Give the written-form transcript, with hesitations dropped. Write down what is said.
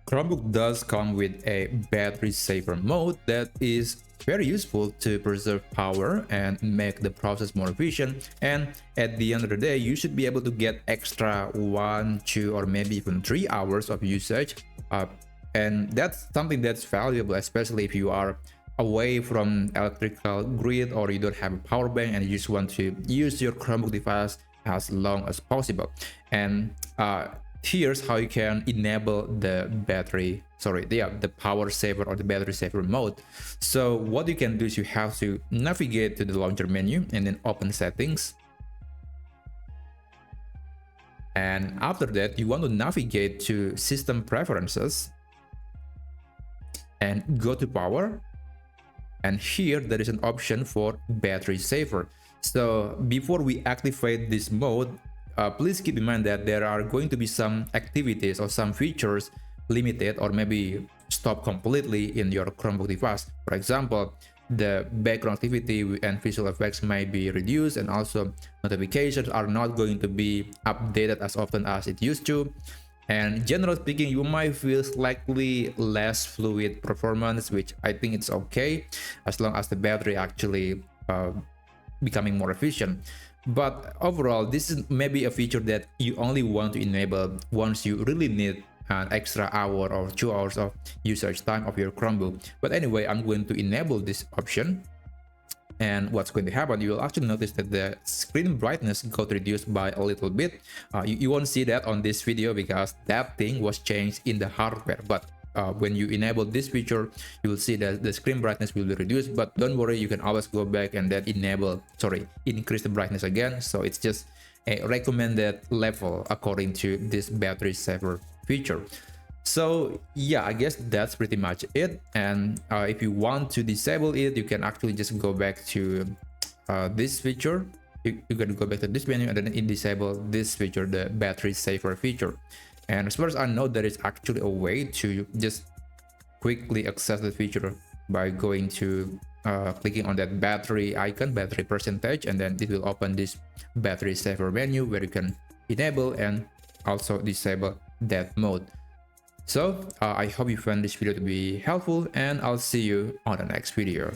Chromebook does come with a battery saver mode that is very useful to preserve power and make the process more efficient. And at the end of the day, you should be able to get extra 1, 2, or maybe even 3 hours of usage. And that's something that's valuable, especially if you are away from electrical grid or you don't have a power bank and you just want to use your Chromebook device as long as possible. And here's how you can enable the the power saver or the battery saver mode. So what you can do is you have to navigate to the launcher menu and then open settings. And after that, you want to navigate to system preferences and go to power. And here there is an option for battery saver. So before we activate this mode, please keep in mind that there are going to be some activities or some features limited or maybe stop completely in your Chromebook device. For example, the background activity and visual effects may be reduced, and also notifications are not going to be updated as often as it used to. And generally speaking, you might feel slightly less fluid performance, which I think it's okay as long as the battery actually becoming more efficient. But overall, this is maybe a feature that you only want to enable once you really need an extra hour or 2 hours of usage time of your Chromebook. But anyway, I'm going to enable this option. And what's going to happen, you will actually notice that the screen brightness got reduced by a little bit. You won't see that on this video because that thing was changed in the hardware. But when you enable this feature, you will see that the screen brightness will be reduced. But don't worry, you can always go back and then increase the brightness again. So it's just a recommended level according to this battery saver feature. So yeah, I guess that's pretty much it. And if you want to disable it, you can actually just go back to this feature. You can go back to this menu and then disable this feature, the battery saver feature. And as far as I know, there is actually a way to just quickly access the feature by going to clicking on that battery icon, battery percentage, and then it will open this battery saver menu where you can enable and also disable that mode. So I hope you found this video to be helpful, and I'll see you on the next video.